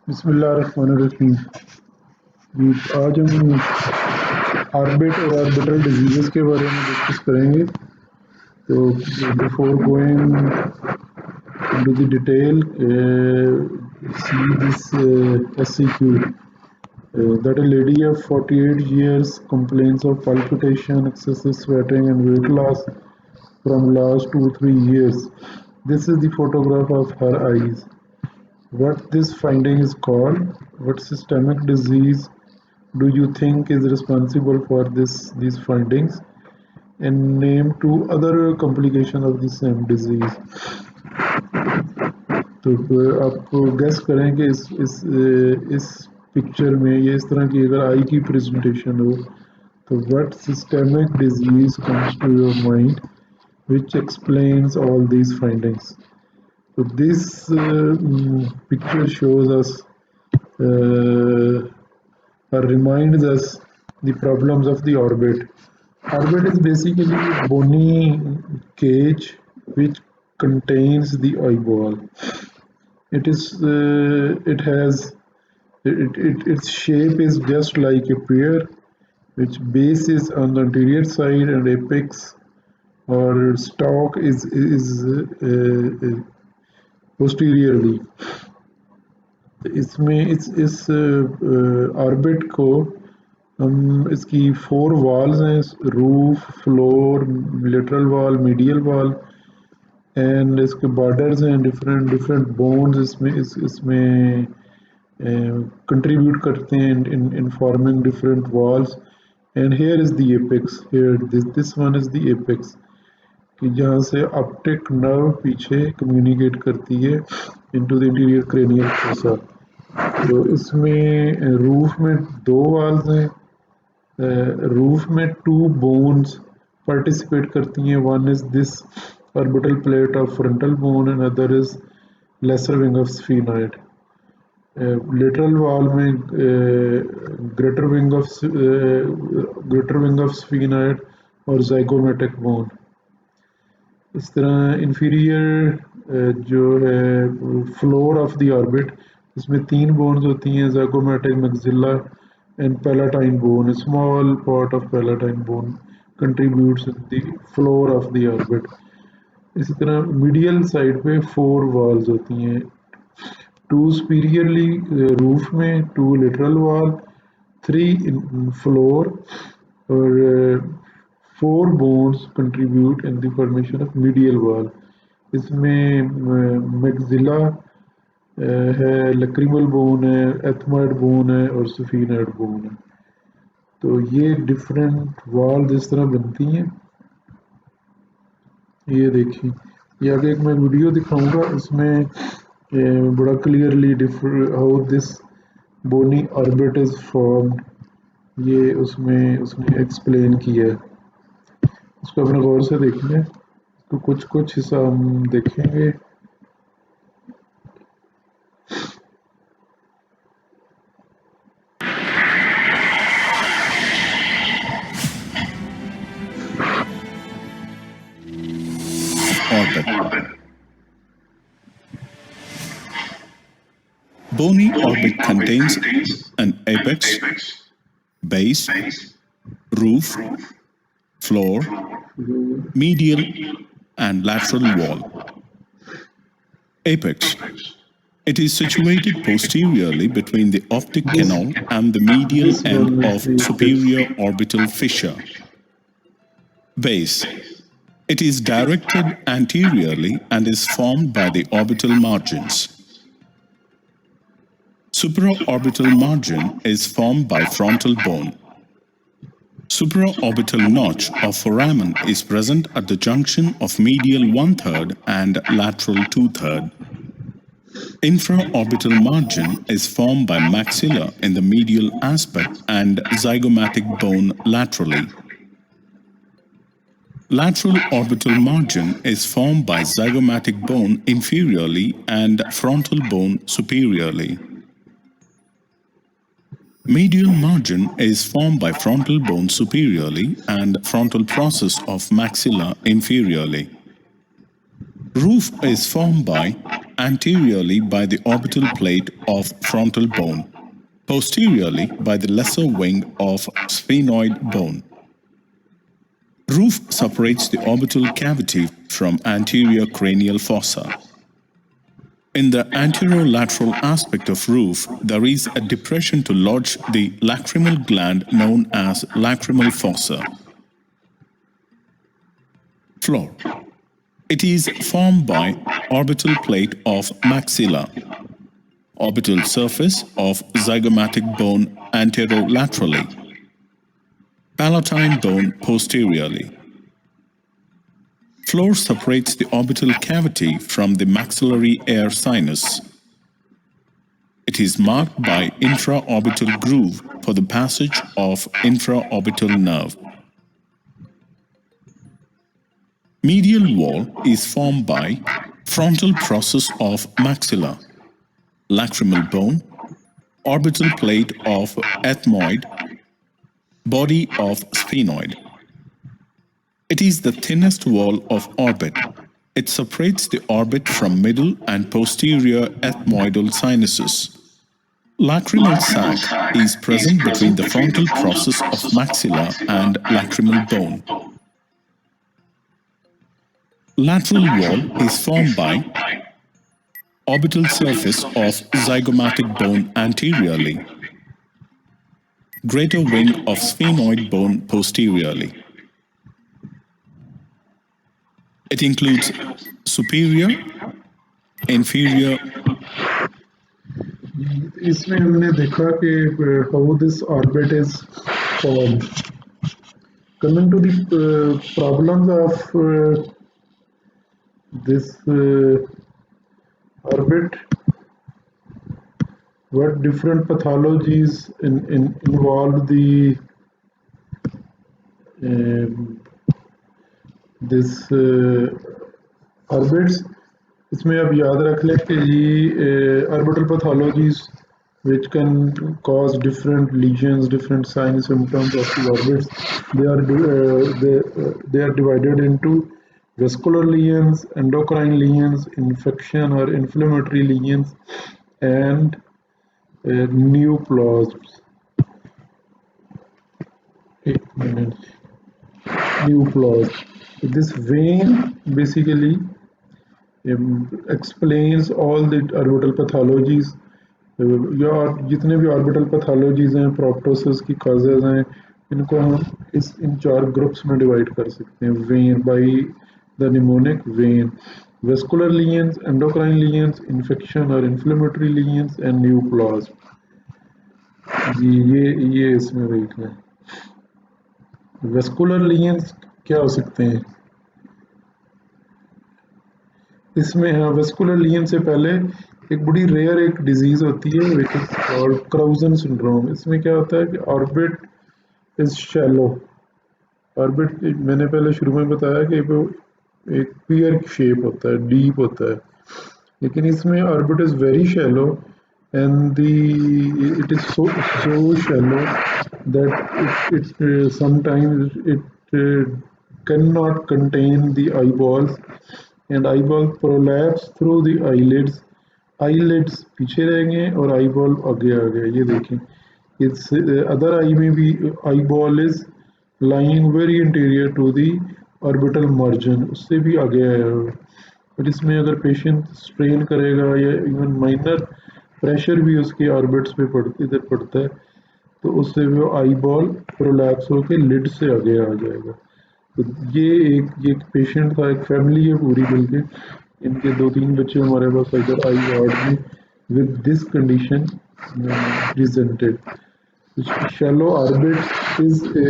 बिस्मिल्लाहिर्रहमानिर्रहीम। जी, आज हम ऑर्बिट और ऑर्बिटल डिजीज़ के बारे में डिस्कस करेंगे। तो before going into the detail, see this SCQ that a lady of 48 years complains of palpitation, excessive sweating, and weight loss from last 2-3 years. This is the photograph of her eyes. What this finding is called? What systemic disease do you think is responsible for these findings? And name two other complications of the same disease. तो आप guess करें कि इस picture में ये इस तरह की अगर आई की प्रेजेंटेशन हो तो what systemic disease comes to your mind which explains all these findings. So this picture shows us or reminds us the problems of the orbit. Orbit is basically a bony cage which contains the eyeball. Its shape is just like a pear, which base is on the anterior side and apex or stalk is posteriorly. इसमें इस orbit को हम इसकी 4 walls हैं, roof, floor, lateral wall, medial wall and इसके borders हैं, different bones इसमें contribute करते हैं in forming different walls. And here is the apex. Here this one is the apex. कि जहाँ से ऑप्टिक नर्व पीछे कम्युनिकेट करती है into the interior cranial fossa. तो इसमें रूफ में 2 वाल्स हैं। रूफ में 2 बोन्स पार्टिसिपेट करती हैं। One is this orbital plate of frontal bone and other is lesser wing of sphenoid. Lateral wall में ग्रेटर विंग ऑफ स्फीनॉइड और ज़ाइगोमेटिक bone. इस तरह इंफीरियर जो है फ्लोर ऑफ द ऑर्बिट, इसमें 3 बोन्स होती हैं, zygomatic, maxilla and palatine bone. Small part of palatine bone contributes in the floor of the orbit. इसी तरह मीडियल साइड पे 4 वॉल्स होती हैं, 2 superiorly रूफ में, 2 lateral wall, 3 in floor और 4 bones contribute in the formation of medial wall. इसमें maxilla है, लक्रीमल bone है, एथमॉइड बोन है और सफीनॉइड बोन है। तो ये डिफरेंट वॉल्स इस तरह बनती हैं। ये देखिए, ये आगे एक मैं वीडियो दिखाऊंगा, उसमें बड़ा clearly how this bony orbit is formed, ये उसने एक्सप्लेन किया है। इसको अपने गौर से देखना है। तो कुछ हिस्सा हम देखेंगे। Orbit. Bony orbit contains an apex, base, roof, floor, medial and lateral wall. Apex. It is situated posteriorly between the optic canal and the medial end of superior orbital fissure. Base. It is directed anteriorly and is formed by the orbital margins. Supraorbital margin is formed by frontal bone. Supraorbital notch of foramen is present at the junction of medial 1/3 and lateral 2/3. Infraorbital margin is formed by maxilla in the medial aspect and zygomatic bone laterally. Lateral orbital margin is formed by zygomatic bone inferiorly and frontal bone superiorly. Medial margin is formed by frontal bone superiorly and frontal process of maxilla inferiorly. Roof is formed by anteriorly by the orbital plate of frontal bone, posteriorly by the lesser wing of sphenoid bone. Roof separates the orbital cavity from anterior cranial fossa. In the anterolateral aspect of roof, there is a depression to lodge the lacrimal gland known as lacrimal fossa. Floor. It is formed by orbital plate of maxilla, orbital surface of zygomatic bone anterolaterally, palatine bone posteriorly. Floor separates the orbital cavity from the maxillary air sinus. It is marked by intraorbital groove for the passage of infraorbital nerve. Medial wall is formed by frontal process of maxilla, lacrimal bone, orbital plate of ethmoid, body of sphenoid. It is the thinnest wall of orbit. It separates the orbit from middle and posterior ethmoidal sinuses. Lacrimal sac is present between the frontal process of maxilla and lacrimal bone. Lateral wall is formed by orbital surface of zygomatic bone anteriorly, greater wing of sphenoid bone posteriorly. It includes superior, inferior. इसमें हमने देखा कि how this orbit is formed. Coming to the problems of this orbit, what different pathologies involve the this orbits. इसमें आप याद रख लें कि ये orbital pathologies which can cause different lesions, different signs, symptoms of the orbits. They are divided into vascular lesions, endocrine lesions, infection or inflammatory lesions, and neoplasms. Neoplasm. This vein basically explains all the orbital pathologies. या जितने भी orbital pathologies हैं, proptosis की causes हैं, इनको हम इन 4 groups में divide कर सकते हैं. When by the mnemonic when, vascular lesions, endocrine lesions, infection और इन्फ्लेमेटरी लीजन्स एंड न्यूप्लाज्म. ये इसमें देख लें. वेस्कुलर लीजन्स क्या हो सकते हैं इसमें? हाँ, वेस्कुलर लीजन से पहले एक बड़ी रेयर एक डिजीज होती है विच इज कॉल्ड क्राउजन सिंड्रोम. इसमें क्या होता है कि ऑर्बिट इज शैलो. ऑर्बिट मैंने पहले शुरू में बताया कि वो एक पियर शेप होता है, डीप होता है, लेकिन इसमें orbit is very shallow and it is so shallow that it sometimes it cannot contain the eyeballs, and eyeball prolapse through the eyelids. eyelids पीछे रहेंगे और eyeball आगे आ गया. ये देखें, it's other eye में भी eyeball is lying very anterior to the orbital margin, उससे भी आगे आया होगा. और इसमें अगर पेशेंट स्ट्रेन करेगा या इवन माइनर प्रेशर भी उसके ऑर्बिट्स पे इधर पड़ता है, तो उससे वो आई बॉल प्रोलैप्स होकर लिड से आगे आ जाएगा. तो ये एक पेशेंट था, एक फैमिली है पूरी मिलके, इनके 2-3 बच्चे हमारे पास इधर आई वार्ड में with this condition presented. Shallow orbit is a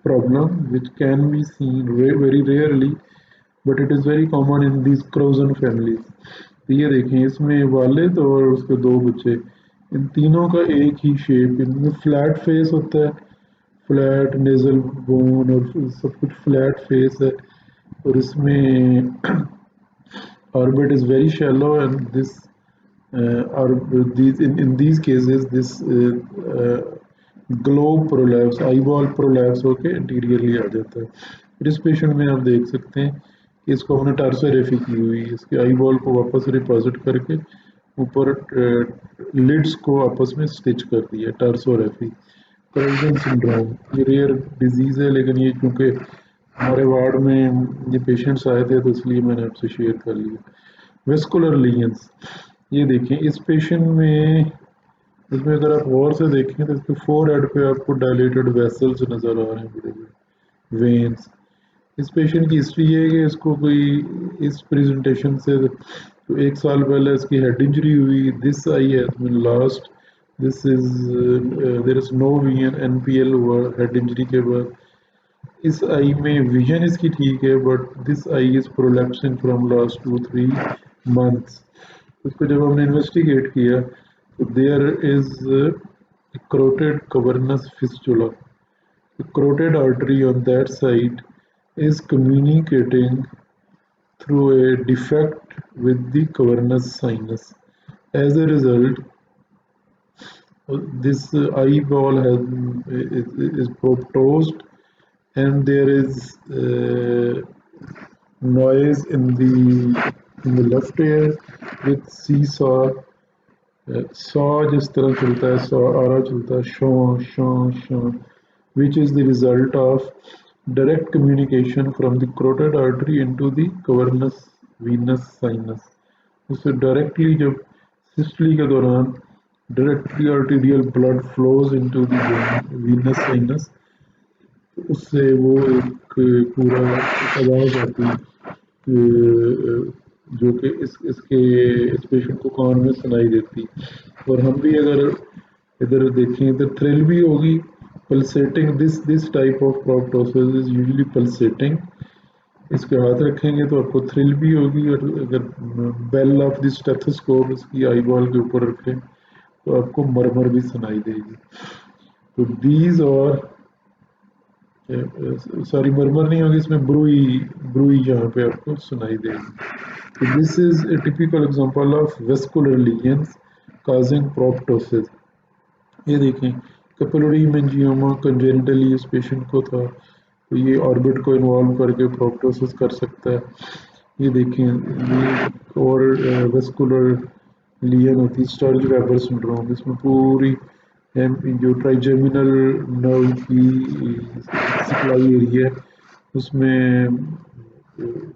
problem which can be seen very rarely, but it is very common in these Crouzon families. तो ये देखें, इसमें वालिद और उसके 2 बच्चे, इन तीनों का एक ही शेप. इनमें फ्लैट फेस होता है, फ्लैट नेजल बोन और सब कुछ फ्लैट फेस है. और इसमें orbit is very shallow and this in these cases this globe prolapse, eyeball prolapse होके anteriorly आ जाता है. इस पेशेंट में आप देख सकते हैं इसको हमने टार्सोरेफी की हुई, इसके आई बॉल को वापस रिपोजिट करके ऊपर लिड्स को आपस में स्टिच कर दिया, टार्सोरेफी। क्राइजन सिंड्रोम ये रेयर डिजीज है, लेकिन ये क्योंकि हमारे वार्ड में ये पेशेंट्स आए थे तो इसलिए मैंने आपसे शेयर कर लिया। वेस्कुलर लीजन्स, ये देखें इस पेशेंट में, इसमें अगर आप गौर से देखें तो इसके फोर हेड पे आपको डायलेटेड वेसल्स नजर आ रहे हैं, बड़े बड़े वेन्स। इस पेशेंट की हिस्ट्री ये है कि इसको कोई इस प्रेजेंटेशन से तो 1 साल पहले इसकी हेड इंजरी हुई, this eye has been lost, this is there is no vision, NPL हुआ हेड इंजरी के बाद। इस आई में विजन इसकी ठीक है, but this eye is prolapsing from last 2-3 months. उसको जब हमने इन्वेस्टिगेट किया तो there is carotid cavernous fistula, the carotid artery on that side is communicating through a defect with the cavernous sinus. As a result, this eyeball is proptosed, and there is noise in the left ear with seesaw. Saw जिस तरह चलता है, saw आरा चलता है, show show show, which is the result of direct communication from the carotid artery into the cavernous venous sinus. उससे directly जब systole के दौरान directly arterial blood flows into the venous sinus, उससे वो एक पूरा आवाज आती है जो कि इस पेशेंट को कान में सुनाई देती। और हम भी अगर इधर देखें तो थ्रिल भी होगी, pulsating, this type of proptosis is usually pulsating. इसके हाथ रखेंगे तो आपको थ्रिल भी होगी, और अगर बेल ऑफ द स्टेथोस्कोप इसकी आई बॉल के ऊपर रखें तो आपको मरमर भी सुनाई देगी। तो दीज और सॉरी मरमर नहीं होगी, इसमें ब्रूई ब्रूई यहाँ पे आपको सुनाई देगी। तो this is a typical example of vascular lesions causing proptosis. ये देखें कैपिलरी मेंजियोमा कंजेनिटली इस पेशेंट को था, तो ये ऑर्बिट को इन्वॉल्व करके प्रोप्टोसिस कर सकता है। ये देखें ये और वेस्कुलर लीजन होती है स्टर्ज वेबर सिंड्रोम, इसमें पूरी जो ट्राइजेमिनल नर्व की सप्लाई एरिया है उसमें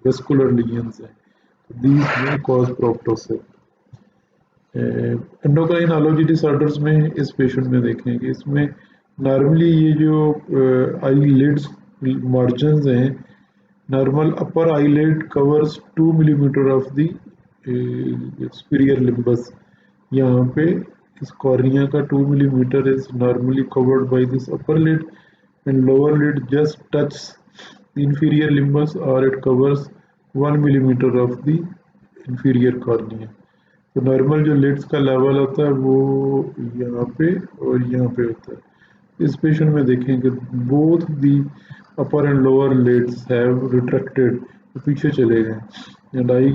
वेस्कुलर लीजन्स हैं, these may cause proptosis. Endocrinology disorders में इस पेशेंट में देखेंगे, इसमें नॉर्मली ये जो आई लिड्स मार्जिन्स हैं, normal upper eyelid covers 2 millimeter of the superior limbus. यहाँ पे इस कॉर्निया का 2 millimeter is normally covered by this upper lid, and lower lid just touch inferior limbus or it covers 1 millimeter of the inferior cornea. तो normal जो leads का level होता है वो यहाँ पे और यहाँ पे होता है। इस पेशेंट में देखेंगे both the upper and lower lids have retracted, पीछे चले गए, and eye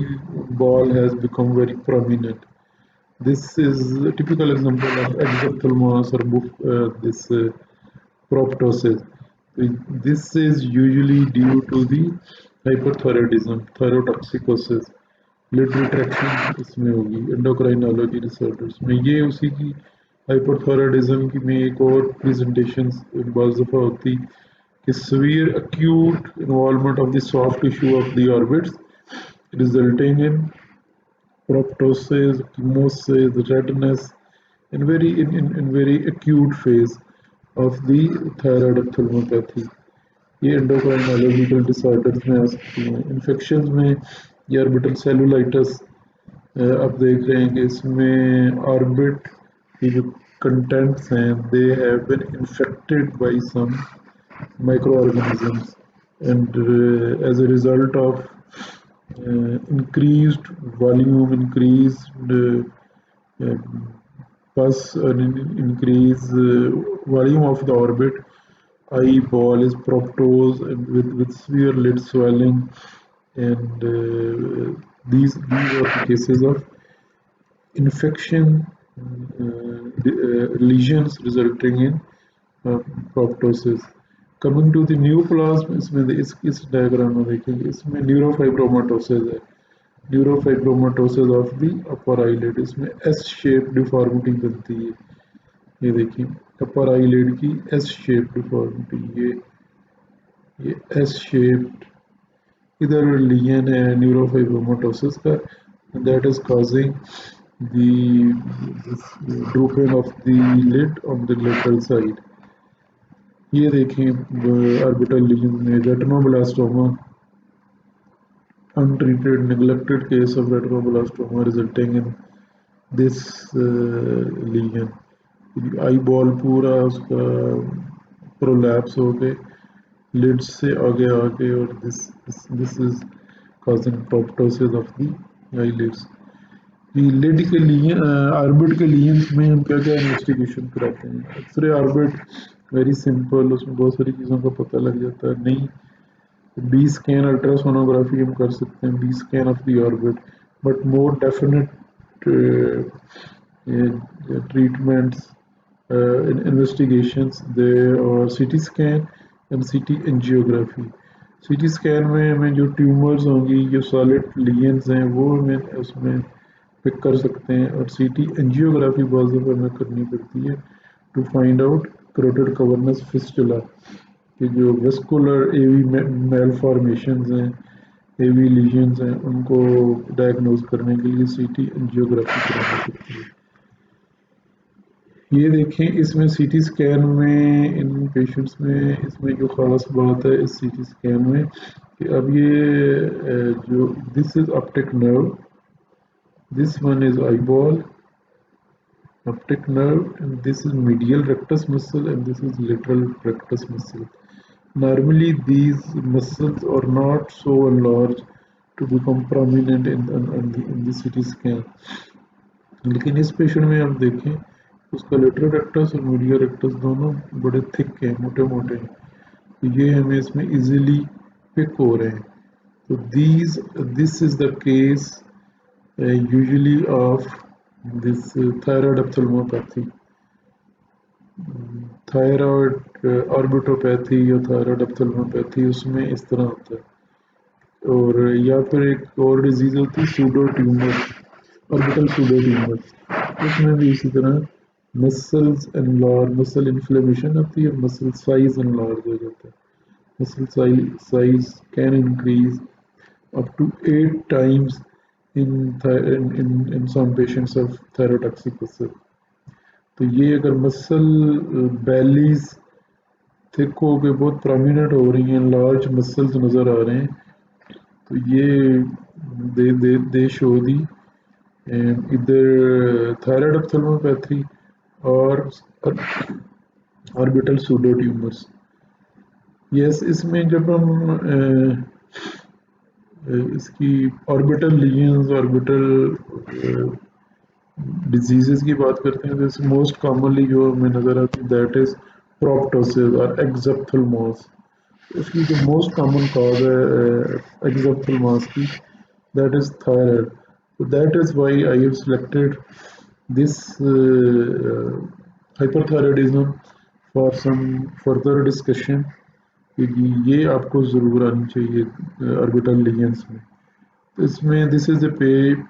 ball has become very prominent. This is a typical example of exophthalmos or this proptosis. This is usually due to the hyperthyroidism, thyrotoxicosis, lid retraction इसमें होगी। Endocrinology disorders में ये उसी की hyperthyroidism की में एक और प्रेजेंटेशन बाज़ दफ़ा होती कि severe acute involvement of the soft tissue of the orbits resulting in proptosis, chemosis, redness, and very acute phase of the thyroid ophthalmopathy. ये एंडोक्राइनोलॉजिकल डिसऑर्डर्स में आ सकती हैं। इन्फेक्शन में ये ऑर्बिटल सेलुलाइटिस आप देख रहे हैं कि इसमें ऑर्बिट की जो कंटेंट्स हैं they have been infected by some micro organisms, and as a result of increased volume, increased pus, or increase volume of the orbit, eyeball is proptose and with severe lid swelling, and these are the cases of infection, lesions resulting in proptosis. Coming to the neoplasm, इसमें इस diagram में देखेंगे, इसमें neurofibromatosis है, neurofibromatosis of the upper eyelid, इसमें S shape deformity बनती है। ये देखिए अपर आईलिड की एस शेप डिफॉर्मिटी, ये एस शेप, इधर लीजन है न्यूरोफाइब्रोमाटोसिस का, that is causing the drooping of the lid on the lateral side। ये देखें ऑर्बिटल लीजन में retinoblastoma, untreated neglected case of retinoblastoma resulting in this lesion। Eye ball पूरा उसका prolapse हो गए लिड्स से आगे आगे, और this is causing proptosis of the eyelids। लिड के लिए ऑर्बिट के लीजन्स में हम क्या क्या इन्वेस्टिगेशन कराते हैं? एक्सरे ऑर्बिट वेरी सिंपल, उसमें बहुत सारी चीज़ों का पता लग जाता है। नहीं, बी स्कैन अल्ट्रासोनोग्राफी हम कर सकते हैं, B scan of the orbit, but more definite treatments, investigations there, और CT scan and CT angiography। CT scan में हमें जो ट्यूमर्स होंगी, जो सॉलिड लीजन्स हैं, वो हमें उसमें पिक कर सकते हैं, और CT angiography बहुत दफ़ा हमें करनी पड़ती है to find out carotid cavernous fistula, कि जो वेस्कुलर एवी मेलफॉर्मेशंस हैं, एवी लीजन्स हैं, उनको डायग्नोज करने के लिए CT angiography करानी पड़ती है। ये देखें, इसमें CT स्कैन में इन पेशेंट्स में इसमें जो ख़ास बात है इस CT स्कैन में, कि अब ये जो this is optic nerve, this one is eye ball, optic nerve, and this is medial rectus muscle, and this is lateral rectus muscle। Normally these muscles are not so large to become prominent in the CT scan, लेकिन इस patient में आप देखें उसका lateral rectus और medial rectus दोनों बड़े thick हैं, मोटे मोटे हैं, तो ये हमें इसमें इजीली पिक हो रहे हैं। तो this is the case usually of this thyroid ophthalmopathy, thyroid orbitopathy या थायराइड ऑप्थेल्मोपैथी, उसमें इस तरह होता है। और या फिर एक और डिजीज होती है pseudo tumour, orbital pseudo tumour, उसमें भी इसी तरह मसल्स एनलार्ज, मसल इन्फ्लेमेशन होती है, मसल साइज एनलार्ज हो जाता है, muscle size can increase up to 8 times in some patients of thyrotoxic ulcer। तो ये अगर मसल बैलीज थिक हो के बहुत प्रोमिनेंट हो रही हैं, लार्ज मसल्स नज़र आ रहे हैं, तो ये दे शो दी इधर थायराइड ऑप्थेल्मोपैथी और ऑर्बिटल सूडो ट्यूमर्स। यस, इसमें जब हम इसकी ऑर्बिटल लीजन्स, ऑर्बिटल डिजीजेस की बात करते हैं, तो मोस्ट कॉमनली जो हमें नज़र आती है दैट इज प्रोप्टोसिस और एक्सोप्थेल्मोस। इसकी जो मोस्ट कॉमन कॉज है एक्सोप्थेल्मोस की, that is thyroid. So that is why I have selected this hyperthyroidism for some further discussion, क्योंकि ये आपको ज़रूर आनी चाहिए ऑर्बिटल लीजन्स में। इसमें this is a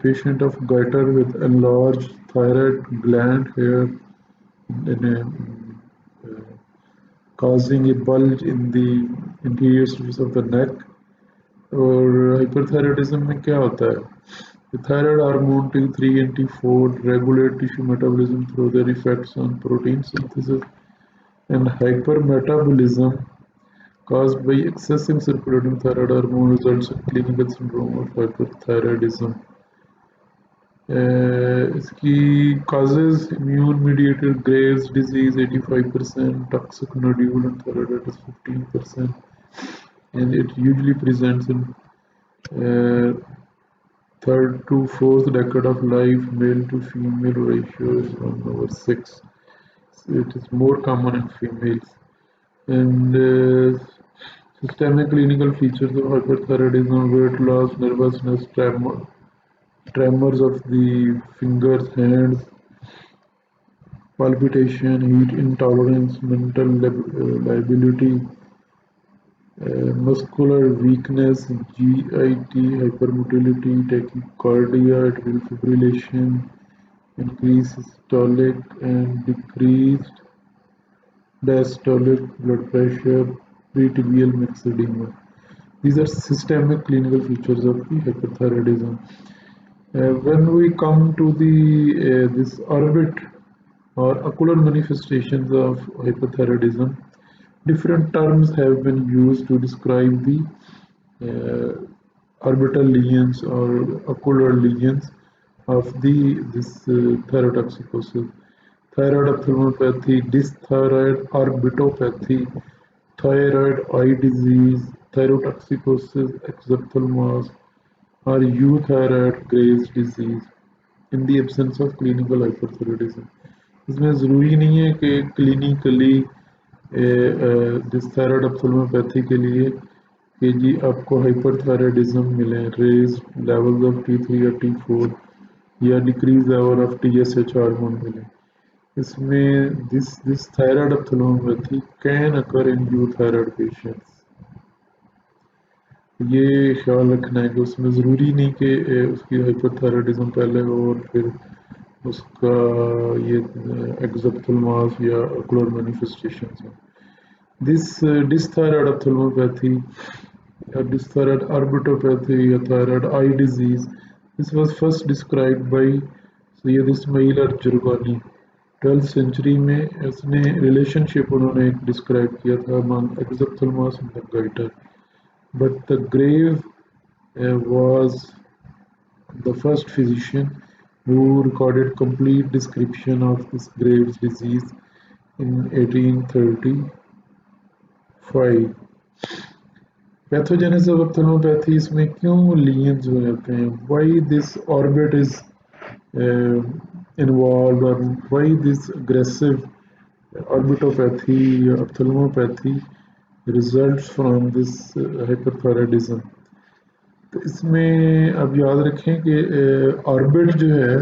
patient of goiter with enlarged thyroid gland here in causing a bulge in the anterior surface of the neck। और hyperthyroidism में क्या होता है? The thyroid hormone T3 and T4 regulate tissue metabolism through their effects on protein synthesis, and hypermetabolism caused by excessive circulating thyroid hormone results in clinical syndrome of hyperthyroidism। इसकी causes immune mediated Graves disease 85%, toxic nodule and thyroiditis 15%, and it usually presents in third to fourth decade of life, male to female ratio is 1/6, so it is more common in females। And systemic clinical features of hyperthyroidism: weight loss, nervousness, tremors of the fingers, hands, palpitation, heat intolerance, mental lability, muscular weakness, GIT, hypermotility, tachycardia, atrial fibrillation, increased systolic and decreased diastolic blood pressure, pretibial mixed edema. These are systemic clinical features of the hyperthyroidism. When we come to the this orbit or ocular manifestations of hyperthyroidism, different terms have been used to describe the orbital lesions or ocular lesions of the this thyrotoxicosis. Thyroid ophthalmopathy, dysthyroid orbitopathy, thyroid eye disease, thyrotoxicosis, exophthalmos, or euthyroid Graves' disease in the absence of clinical hyperthyroidism. इसमें ज़रूरी नहीं है कि clinically डिस्थायरॉयड ऑप्थेल्मोपैथी के लिए कि जी आपको hyperthyroidism मिले, रेज लेवल्स ऑफ T3 या T4 या decrease level of TSH hormone मिले. इसमें this thyroid ophthalmopathy can occur in euthyroid patients. ये ख्याल रखना है कि उसमें ज़रूरी नहीं कि उसकी हाइपरथायरॉयडिज्म पहले हो और फिर उसका ये एक्सोप्थेल्मस या ओकुलर मैनिफेस्टेशंस हो. This dysthyroid ophthalmopathy or dysthyroid orbitopathy or thyroid eye disease, this was first described by Sayyid Ismail al-Jurgani. 12th century में इसने रिलेशनशिप उन्होंने एक डिस्क्राइब किया था among exophthalmos and the goiter. But the Grave was the first physician who recorded complete description of this Graves' disease in 1835. Pathogenesis of ophthalmopathy इसमें क्यों lesions हो जाते हैं? Why this orbit is involved, or why this aggressive orbitopathy, ophthalmopathy results from this hyperthyroidism. तो इसमें अब याद रखें कि ऑर्बिट जो है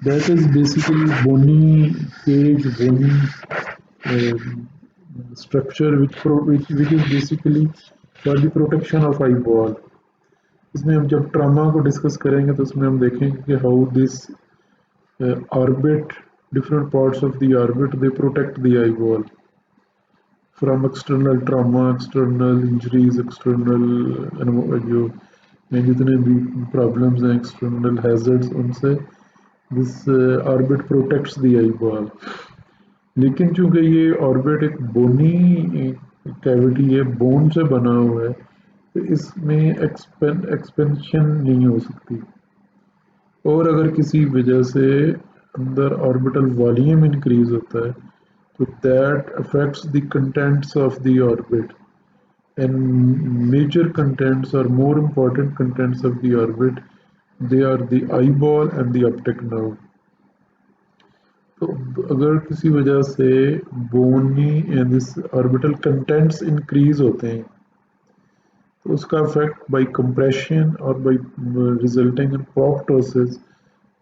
that is basically bony cage, bony structure which is basically for the protection of eyeball. इसमें हम जब ट्रामा को डिस्कस करेंगे तो उसमें हम देखेंगे कि how this orbit, different parts of the orbit, they protect the eyeball from external trauma, external injuries, external जो जितने भी प्रॉब्लम्स हैं, एक्सटर्नल हैजर्ड्स, उनसे this orbit protects the eyeball. लेकिन चूंकि ये ऑर्बिट एक बोनी कैविटी है, बोन से बना हुआ है, तो इसमें एक्सपेंशन नहीं हो सकती. और अगर किसी वजह से अंदर ऑर्बिटल वॉल्यूम इंक्रीज होता है तो that affects the contents of the orbit. And major contents or more important contents of the orbit, they are the eyeball and the optic nerve. तो अगर किसी वजह से bony and this orbital contents increase होते हैं तो उसका effect by compression और by resulting in proptosis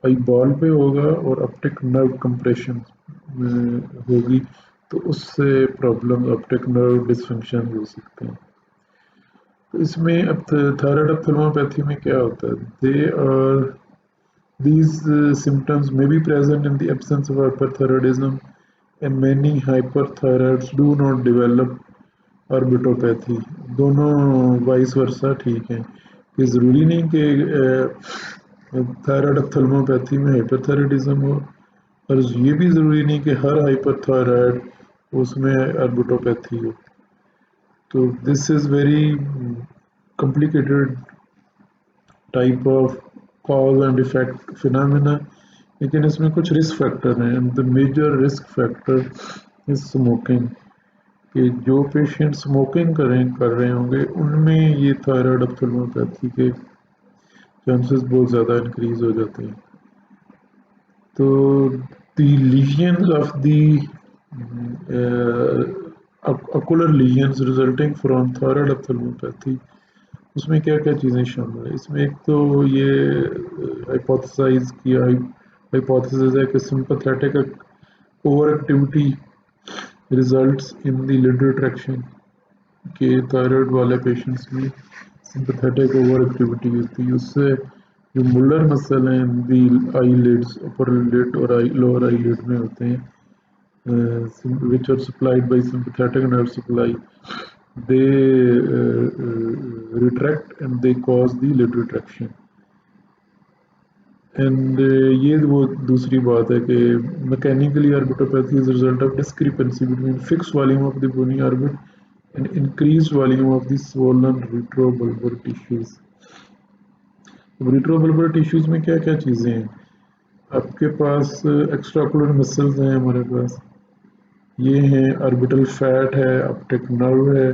eyeball पे होगा और ऑप्टिक नर्व कंप्रेशन होगी, तो उससे प्रॉब्लम ऑप्टिक नर्व डिसफंक्शन हो सकते हैं. तो इसमें अब थायराइड ऑप्थेल्मोपैथी में क्या होता है? These symptoms may be present in the absence of hyperthyroidism, and many hyperthyroids do not develop orbitopathy. दोनों वाइस वर्सा ठीक हैं कि ज़रूरी नहीं कि थायराइड ऑप्थेल्मोपैथी में हाइपरथायरॉयडिज्म हो, और ये भी ज़रूरी नहीं कि हर हाइपरथायरॉयड उसमें ऑर्बिटोपैथी हो. तो this is very complicated type of cause and effect phenomena. लेकिन इसमें कुछ रिस्क फैक्टर हैं, and the major risk factor is smoking. कि जो पेशेंट स्मोकिंग कर रहे होंगे उनमें ये थायराइड ऑप्थेल्मोपैथी के चांसेस बहुत ज़्यादा इंक्रीज हो जाते हैं. तो the lesions of the ocular lesions resulting from thyroid ophthalmopathy, उसमें क्या क्या चीज़ें शामिल है? इसमें एक तो ये हाइपोथेसाइज किया हाइपोथेसिस है कि sympathetic over activity results in the lid retraction. कि थायराइड वाले पेशेंट्स में सिंपैथेटिक ओवर एक्टिविटी होती है, उससे जो मुलर मसल हैं दी आई लिड्स, अपर लिड और आई लोअर आई लिड में होते हैं, which are supplied by sympathetic nerve supply, they retract and they cause the lid retraction. And ये वो दूसरी बात है कि mechanically orbitopathy is result of discrepancy between fix volume of the bony orbit and increase volume of the swollen retrobulbar tissues. Retrobulbar tissues में क्या क्या चीज़ें हैं? आपके पास एक्स्ट्राकुलर मसल्स हैं, हमारे पास ये हैं, ऑर्बिटल फैट है, ऑप्टिक नर्व है।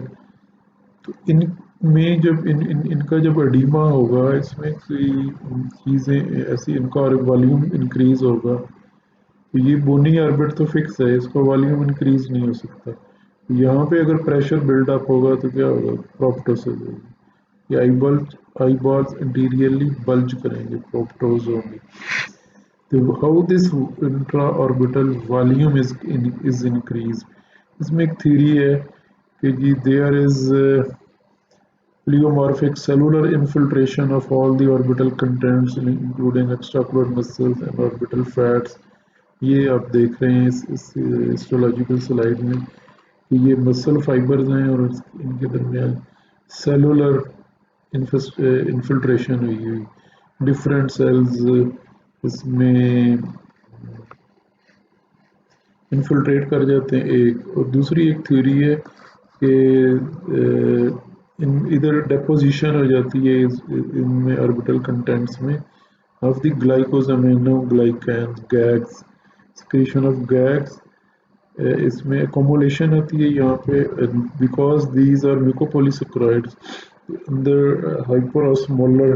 तो इनमें जब इनका जब एडिमा होगा, इसमें कोई चीज़ें ऐसी, इनका वॉल्यूम इंक्रीज होगा, तो ये बोनी ऑर्बिट तो फिक्स है, इसका वॉल्यूम इंक्रीज नहीं हो सकता। यहाँ पे अगर प्रेशर बिल्डअप होगा तो क्या होगा? प्रोप्टोसिस होगी, ये आई बॉल्स इंटीरियरली बल्ज करेंगे, प्रोप्टोज होंगे। तो how this intra orbital volume is increase, इसमें एक थ्योरी है कि जी there is pleomorphic cellular infiltration of all the orbital contents including extraocular muscles and orbital fats। ये आप देख रहे हैं इस हिस्टोलॉजिकल स्लाइड में कि ये मसल फाइबर्स हैं और इनके दरमियान सेलुलर इन्फिल्ट्रेशन हुई हुई, डिफरेंट सेल्स इसमें इन्फिल्ट्रेट कर जाते हैं एक। और दूसरी एक थ्योरी है कि इधर डेपोजिशन हो जाती है इनमें ऑर्बिटल कंटेंट्स में of the glycosaminoglycans, gags, secretion of gags, इसमें अकोमोलेशन होती है यहाँ पे, बिकॉज दीज आर म्यूकोपॉलीसेक्राइड्स, अंदर हाइपरऑस्मोलर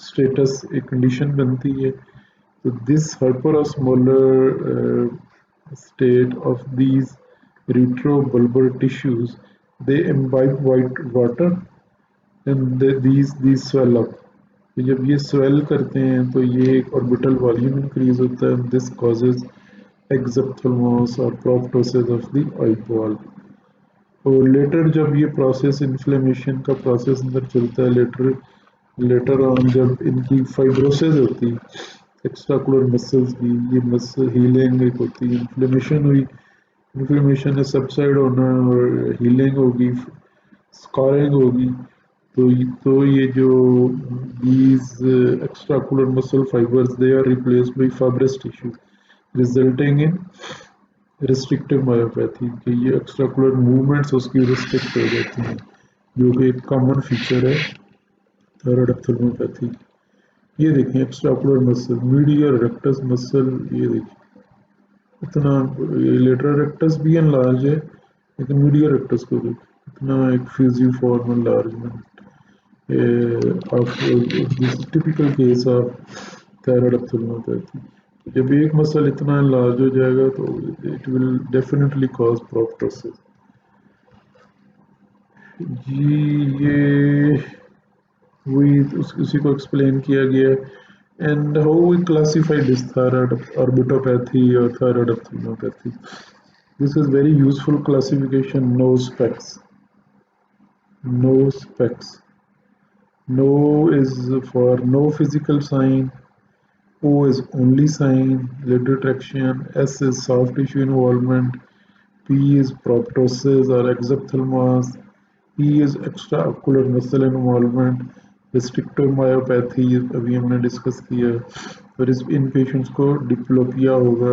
स्टेटस एक कंडीशन बनती है। तो this hyperosmolar state of these retrobulbar tissues, they imbibe white water and these swell up। तो जब ये स्वेल करते हैं तो ये एक ऑर्बिटल वॉल्यूम इंक्रीज होता है, दिस कॉजेज एक्सोप्थेल्मोस और प्रोप्टोसिस ऑफ द आईबॉल। और लेटर जब ये प्रोसेस इन्फ्लेमेशन का प्रोसेस अंदर चलता है, लेटर ऑन जब इनकी फाइब्रोसिस होती है एक्स्ट्राकुलर मसल्स की, ये मसल हीलिंग एक होती है, इन्फ्लेमेशन हुई, इन्फ्लेमेशन ने सबसाइड होना और हीलिंग होगी, स्कारिंग होगी। तो ये जो these extraocular muscle fibers, they are replaced by fibrous tissue resulting in restrictive myopathy, कि ये एक्स्ट्राकुलर मूवमेंट्स उसकी रिस्ट्रिक्ट हो जाती हैं, जो कि एक कॉमन फीचर है थायराइड ऑप्थेल्मोपैथी। ये देखें एक्स्ट्राकुलर मसल, मीडियल रेक्टस मसल, ये देखिए इतना, लेटरल रेक्टस भी एनलार्ज है लेकिन मीडियल रेक्टस को देखिए इतना एक fusiform enlargement of this typical case of thyroid ophthalmopathy. जब एक मसल इतना एनलार्ज हो जाएगा तो it will definitely cause proptosis. जी ये वही उसी को एक्सप्लेन किया गया। And how we classify this thyroid orbitopathy or thyroid ophthalmopathy? This is very useful classification. No specs. No specs. No is for no physical sign. O is only sign, lid retraction. S is soft tissue involvement. P is proptosis or exophthalmos. E is extraocular muscle involvement। Restrictive myopathy अभी हमने discuss किया, और इस इन patients को diplopia होगा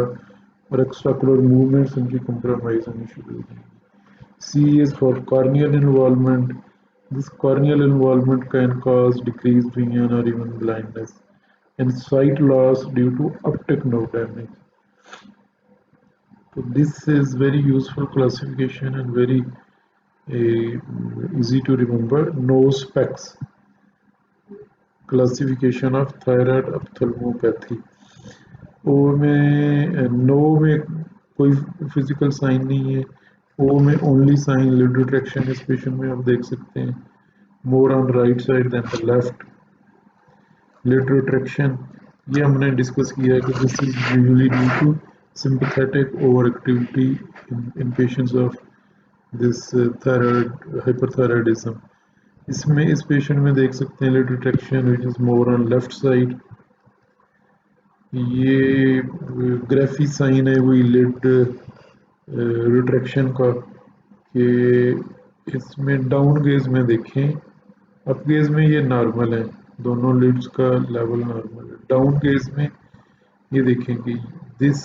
और एक्स्ट्राकुलर movements उनकी compromise होनी शुरू हो जाएगी। C is for corneal involvement, this corneal involvement can cause decrease vision और even blindness and sight loss due to optic nerve damage. तो this is very useful classification and very easy to remember। No specs classification of thyroid ophthalmopathy. O में no में कोई physical sign नहीं है, ओ में only sign lid retraction इस patient में आप देख सकते हैं, more on right side then the left. Lid retraction ये हमने डिस्कस किया है कि this is usually due to sympathetic over activity in patients of this thyroid hyperthyroidism. इसमें इस पेशेंट में देख सकते हैं lid retraction which is more on left side. ये ग्राफी साइन है वही लिड रिट्रैक्शन का, कि इसमें डाउन गेज में देखें, अप गेज में ये नॉर्मल है, दोनों लिड्स का लेवल नॉर्मल है। डाउन गेज में ये देखें कि this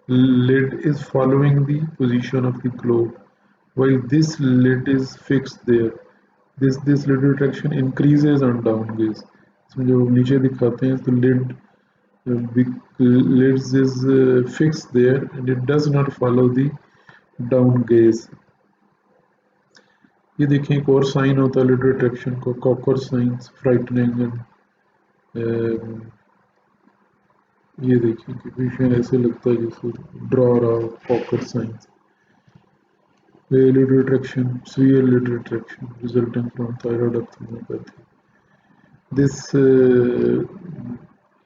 lid is following the position of the globe while this lid is fixed there. This lid retraction increases on down gaze. इसमें जो नीचे दिखाते हैं तो lids is fixed there and it does not follow the down gaze. ये देखें एक और साइन होता है lid retraction को, कॉकर साइंस, फ्राइटनिंग एंड ये देखिए कि पेशेंट ऐसे लगता है जैसे ड्रॉ रहा हो, cocker science. Lid retraction, severe lid retraction resulting from thyroid ophthalmopathy. This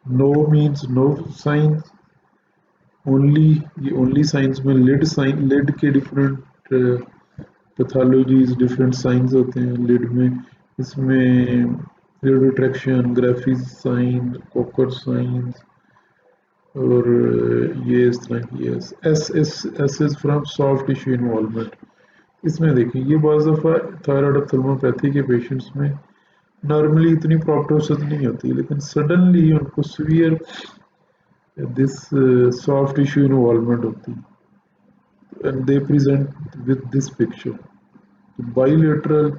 no means no signs, only signs में lid के different pathologies, different signs होते हैं lid में। इसमें lid retraction, Graffy's sign, Cocker signs और ये इस तरह की है। S is from soft tissue involvement। इसमें देखिए ये बहुत दफ़ा थायराइड ऑप्थेल्मोपैथी के पेशेंट्स में नॉर्मली इतनी प्रोप्टोसिस नहीं होती, लेकिन सडनली उनको severe this soft tissue involvement होती है and they present with this picture bilateral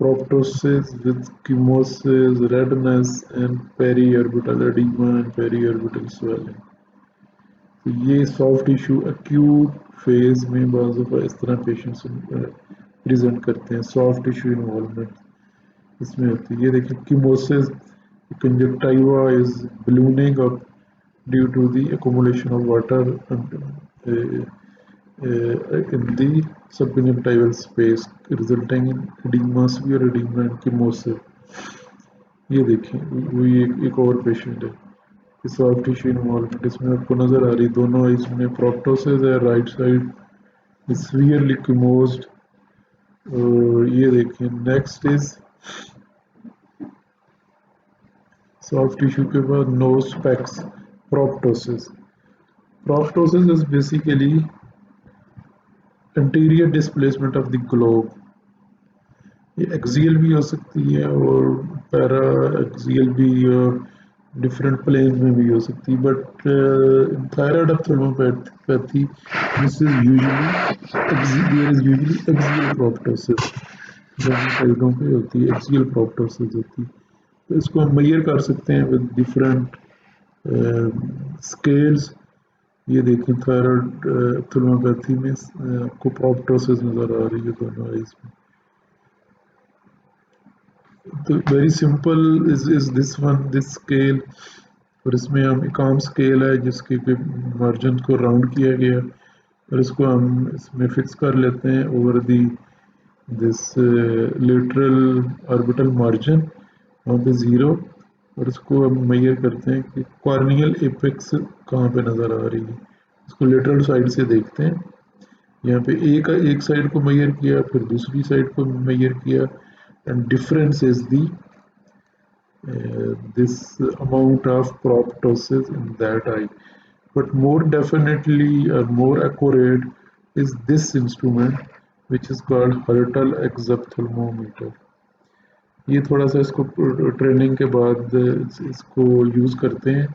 proptosis with chemosis, redness and periorbital edema and periorbital swelling। तो ये सॉफ्ट टिश्यू एक्यूट फेज में बाज़ दफ़ा इस तरह पेशेंट्स प्रेजेंट करते हैं, सॉफ्ट टिश्यू इन्वॉल्वमेंट इसमें होती है। ये देखिए chemosis, conjunctiva is ballooning up due to the accumulation of water in the subconjunctival space resulting in edema, severe edema and chemosis। ये देखिए वही एक और पेशेंट है सॉफ्ट टिश्यू इन्वॉल्वमेंट, इसमें आपको नजर आ रही दोनों आइज में प्रोप्टोसिस है, राइट साइड सीवियरली क्यूमोज्ड। और ये देखिए नेक्स्ट इज सॉफ्ट टिश्यू के बाद no specs proptosis. Proptosis is basically interior displacement of the globe. ये एक्सियल भी हो सकती है और पैरा एक्सियल भी, डिफरेंट प्लेन में भी हो सकती है, but thyroid ophthalmopathy this is usually there is usually axial proptosis, दोनों साइडों पे होती है एक्सियल प्रोप्टोसिस होती है। तो इसको हम मेजर कर सकते हैं विद डिफरेंट स्केल्स। ये देखें थायराइड ऑप्थेल्मोपैथी में आपको प्रोप्टोसिस नजर आ रही है दोनों आइज में। तो very simple is this one, this scale, और इसमें हम इकाम स्केल है जिसके मार्जिन को राउंड किया गया और इसको हम इसमें फिक्स कर लेते हैं over the this lateral orbital margin, वहाँ पे 0, और इसको हम मेजर करते हैं कि कॉर्नियल एपेक्स कहाँ पे नज़र आ रही है। इसको लेटरल साइड से देखते हैं, यहाँ पे एक साइड को मेजर किया, फिर दूसरी साइड को मेजर किया, and difference is the this amount of proptosis in that eye, but more definitely or more accurate is this instrument which is called Hertel exophthalmometer। ये थोड़ा सा इसको ट्रेनिंग के बाद इसको यूज करते हैं।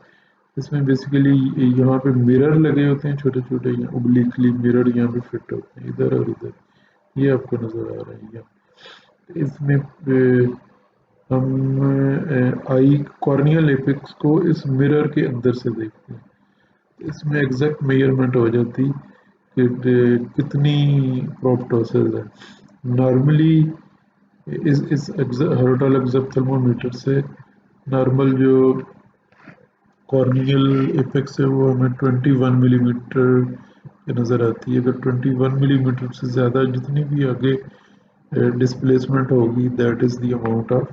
इसमें बेसिकली यहाँ पे मिरर लगे होते हैं छोटे छोटे, ओब्लिकली मिरर यहाँ पे फिट होते हैं इधर और इधर, ये आपको नजर आ रहा है। इसमें हम आई कॉर्नियल एपेक्स को इस मिरर के अंदर से देखते हैं, इसमें एग्जैक्ट मेजरमेंट हो जाती कि कितनी प्रोप्टोसिस है। नॉर्मली इस हर्टल एक्सोप्थेल्मोमीटर से नॉर्मल जो कॉर्नियल एपेक्स है वो हमें 21 मिलीमीटर नज़र आती है। अगर 21 मिलीमीटर से ज़्यादा जितनी भी आगे डिस्प्लेसमेंट होगी that is the amount of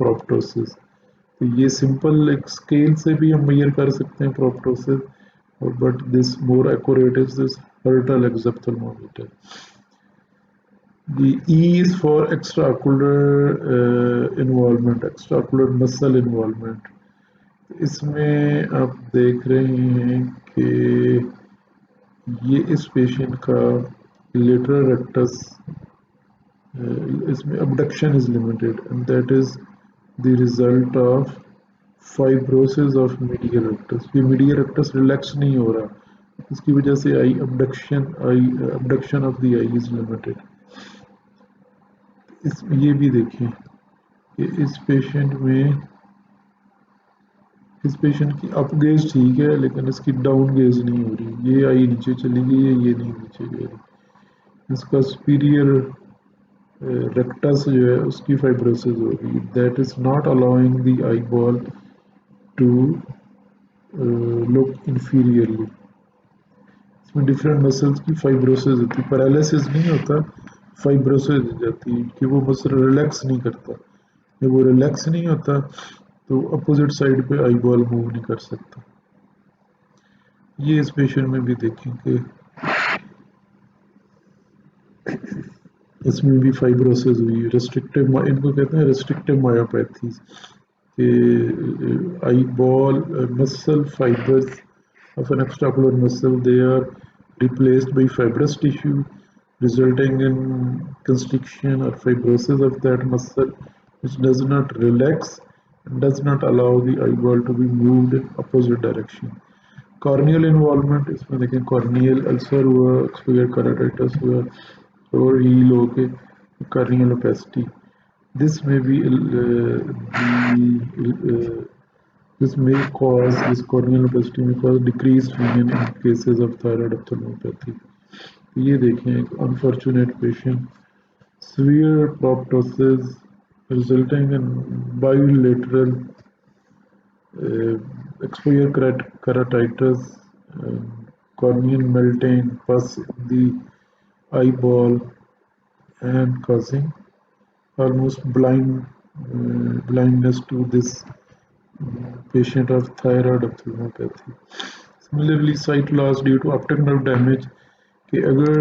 proptosis. तो ये सिंपल एक स्केल से भी हम मेजर कर सकते हैं proptosis, but this more accurate is this Hertel exophthalmometer. The E is for extraocular involvement, extraocular muscle involvement. इसमें आप देख रहे हैं कि ये इस पेशेंट का लेटरल रेक्टस इसमें abduction is limited and that is the result of fibrosis of medial rectus. ये medial rectus relax नहीं हो रहा, इसकी वजह से abduction of the eye is limited. ये भी देखें कि इस पेशेंट की अप गेज ठीक है लेकिन इसकी डाउन गेज नहीं हो रही, ये आई नीचे चली गई है, ये नहीं नीचे गई, इसका सुपीरियर रेक्टस जो है उसकी फाइब्रोसिस हो रही, that is not allowing the eye ball to look inferiorly. इसमें डिफरेंट मसल्स की फाइब्रोसिस होती है, पैरालिसिस नहीं होता, फाइब्रोसिस हो जाती है कि वो मसल रिलैक्स नहीं करता, जब वो रिलैक्स नहीं होता तो अपोजिट साइड पे आई बॉल मूव नहीं कर सकता। ये इस पेशेंट में भी देखेंगे, इसमें भी फाइब्रोसिस हुई, रेस्ट्रिक्टिव, इनको कहते हैं restrictive myopathies, eyeball muscle fibers of an extraocular muscle, they are replaced by fibrous tissue, resulting in constriction or fibrosis of that muscle, which does not relax and does not allow the eyeball to be moved in opposite direction. Corneal involvement, इसमें देखें corneal ulcer हुआ, exposure keratitis हुआ और heal होके corneal opacity. This may be this may cause, this corneal opacity may cause decreased vision in cases of thyroid ophthalmopathy. ये देखें एक unfortunate patient, severe proptosis resulting in bilateral exposure keratitis, corneal melting, pus in the eyeball and causing almost blindness to this patient of thyroid ophthalmopathy. Similarly, sight loss due to optic nerve damage, कि अगर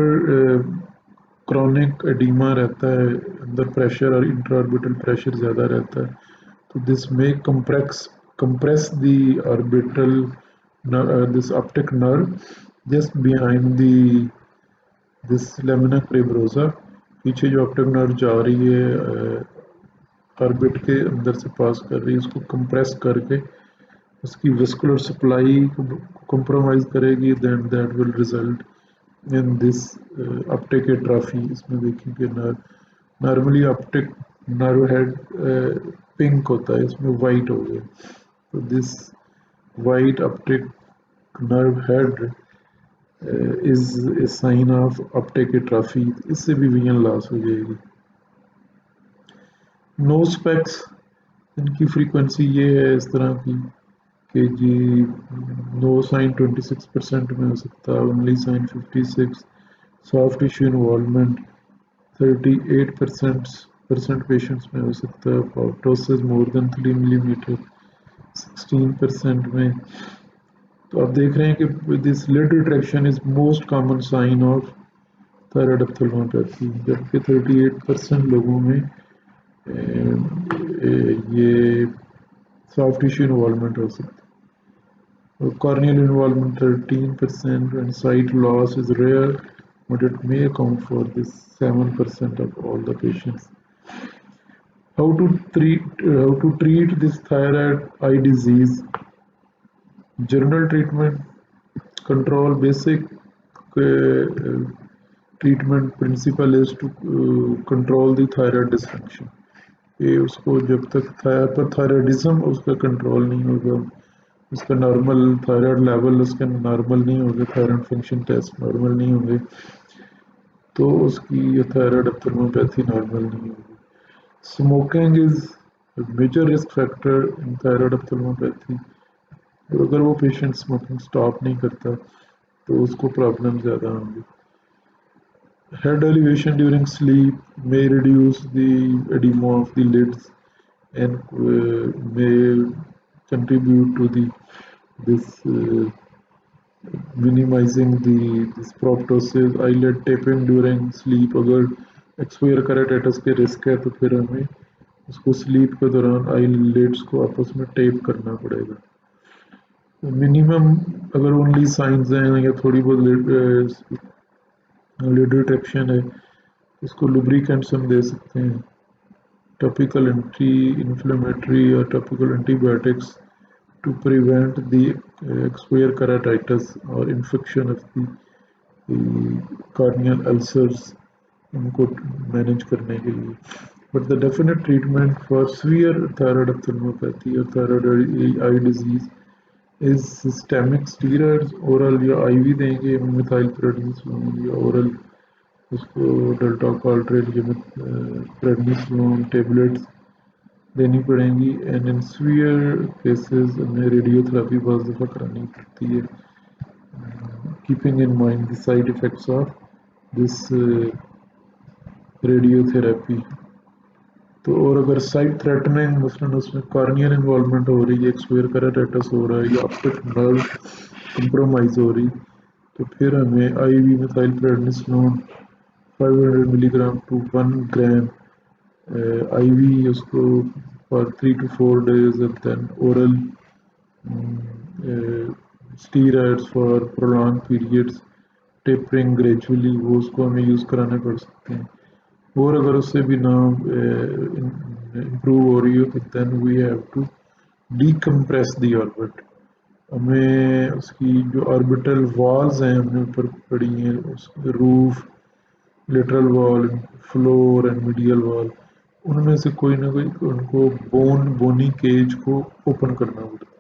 chronic oedema रहता है, अंदर pressure और इंट्राऑर्बिटल pressure ज़्यादा रहता है, तो दिस में compress the orbital this optic nerve just behind this lamina cribrosa, पीछे जो ऑप्टिक नर्व जा रही है ऑर्बिट के अंदर से पास कर रही है, उसको कंप्रेस करके उसकी वेस्कुलर सप्लाई को कॉम्प्रोमाइज करेगी, then that will result in this optic atrophy. इसमें देखेंगे normally optic nerve head pink होता है, इसमें वाइट हो गया, तो this white optic nerve head is a sign of optic atrophy, इससे भी विजन लॉस हो जाएगी। नो स्पेक्स, इनकी फ्रीक्वेंसी ये है इस तरह की कि जी नो साइन 26% में हो सकता है, only sign 56, soft tissue involvement 38% patients में हो सकता है, प्रोटोसिस मोर देन 3 मिलीमीटर 16% में। तो आप देख रहे हैं कि this lid retraction is most common sign of thyroid ophthalmopathy, जबकि 38% लोगों में ये सॉफ्ट टिश्यू इन्वॉल्वमेंट हो सकता है। Corneal involvement 13% and sight loss is rare, but it may account for this 7% of all the patients. How to treat this thyroid eye disease? General treatment, control, basic treatment principle is to control the thyroid dysfunction. ये उसको जब तक hyperthyroidism उसका control नहीं होगा, उसका normal thyroid level उसका normal नहीं होगा, थायराइड फंक्शन टेस्ट नॉर्मल नहीं होंगे, तो उसकी थायराइड ऑप्थेल्मोपैथी नॉर्मल नहीं होगी। Smoking is major risk factor in thyroid ophthalmopathy, और अगर वो पेशेंट स्मोकिंग स्टॉप नहीं करता तो उसको प्रॉब्लम ज़्यादा होंगी। Head elevation during sleep may reduce the edema of the lids and may contribute to minimizing this proptosis. Eyelid taping during sleep, अगर एक्सपायर कराटाइटिस के रिस्क है तो फिर हमें उसको स्लीप के दौरान आई लिड्स को आपस में टेप करना पड़ेगा। मिनिमम अगर ओनली साइंस हैं या थोड़ी बहुत लिड रिट्रैक्शन है, इसको लुब्रिकेंट्स हम दे सकते हैं, topical anti inflammatory or topical antibiotics to prevent the exposure keratitis or infection of the corneal ulcers उनको मैनेज करने के लिए। But the definite treatment for severe thyroid ophthalmopathy और thyroid eye disease is systemic steroids, oral या IV देंगे methylprednisolone या oral उसको Deltacortril या प्रेडनिसोलोन टेबलेट्स देनी पड़ेंगी। एंड इन सीवियर केसेस हमें रेडियोथेरेपी बहुत दफ़ा करानी पड़ती है, keeping in mind the side effects of this radiotherapy. तो और अगर साइड थ्रेटनिंग मसलन उसमें कार्नियल इन्वॉल्वमेंट हो रही है, एक्सपायर कराटाइटिस हो रहा है या ऑप्टिक नर्व कंप्रोमाइज़ हो रही, तो फिर हमें I V methylprednisolone 500 milligram to 1 gram IV उसको for 3 to 4 days and then oral steroids for prolonged periods tapering gradually, वो उसको हमें यूज़ कराने पड़ सकते हैं। और अगर उससे भी ना इम्प्रूव हो रही हो तो then we have to decompress the orbit. हमें उसकी जो ऑर्बिटल वॉल्स हैं हमने ऊपर पड़ी हैं, उस roof, lateral wall, floor and medial wall, उनमें से कोई ना कोई उनको बोनी केज को ओपन करना पड़ता है,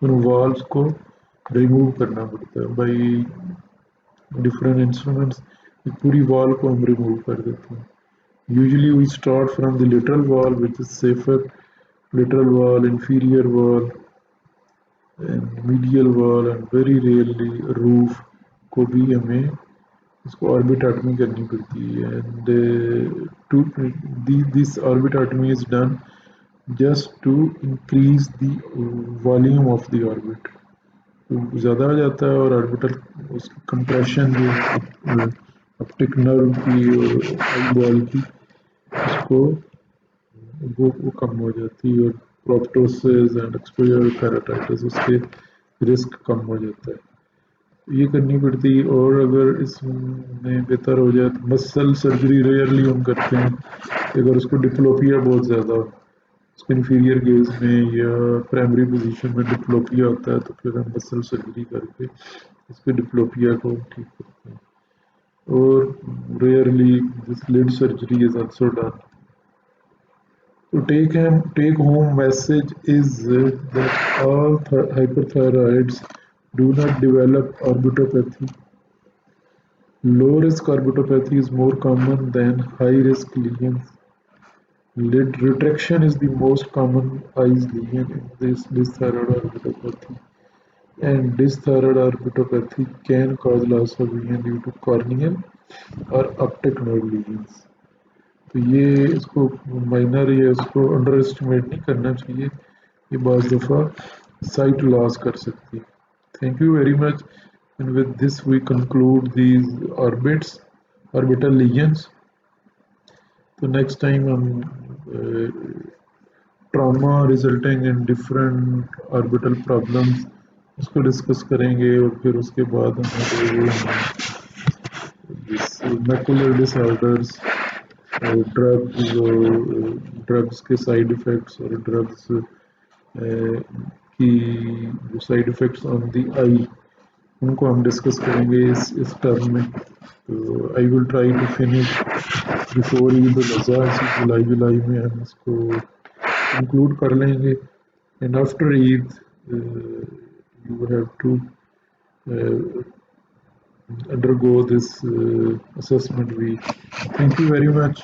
उन वॉल्स को रिमूव करना पड़ता है बाई डिफरेंट इंस्ट्रूमेंट्स। पूरी वॉल को हम रिमूव कर देते हैं। Usually we start from the lateral wall which is safer, lateral wall, inferior wall and medial wall and very rarely roof को भी हमें इसको ऑर्बिटोटमी करनी पड़ती है। And to this orbitotomy is done just to increase the volume of the orbit. तो ज़्यादा आ जाता है और ऑर्बिटल उसकी कंप्रेशन जो ऑप्टिक नर्व की और आई बॉल की उसको वो कम हो जाती है और प्रोप्टोसिस एंड एक्सपोजर केराटाइटिस उसके रिस्क कम हो जाता है, ये करनी पड़ती है। और अगर इसमें बेहतर हो जाए तो मसल सर्जरी रेयरली हम करते हैं कि अगर उसको डिप्लोपिया बहुत ज़्यादा हो, उसको इन्फीरियर गेज में या प्राइमरी पोजीशन में डिप्लोपिया होता है, तो फिर हम मसल सर्जरी करके इसके डिप्लोपिया को ठीक करते हैं। और rarely this lid surgery is also done. तो take home message is that all hyperthyroids do not develop orbitopathy. Low risk orbitopathy is more common than high risk lesions. Lid retraction is the most common eyes lesion in this dysthyroid orbitopathy. And dysthyroid orbitopathy can cause loss of vision due to corneal or optic nerve lesions. तो ये इसको minor या इसको under estimate नहीं करना चाहिए, ये बाज़ दफ़ा साइट लॉस कर सकती है। Thank you very much, and with this we conclude these orbital lesions. तो नेक्स्ट टाइम हम trauma resulting in different orbital problems उसको डिस्कस करेंगे, और फिर उसके बाद हमारे मैकुलर डिसऑर्डर्स, ड्रग्स के साइड इफ़ेक्ट्स और ड्रग्स की जो side effects on the eye, उनको हम डिस्कस करेंगे इस टर्म में। तो I will try to finish before Eid ul Azha, जुलाई में हम इसको कंक्लूड कर लेंगे। And after it you have to undergo this assessment week. Thank you very much.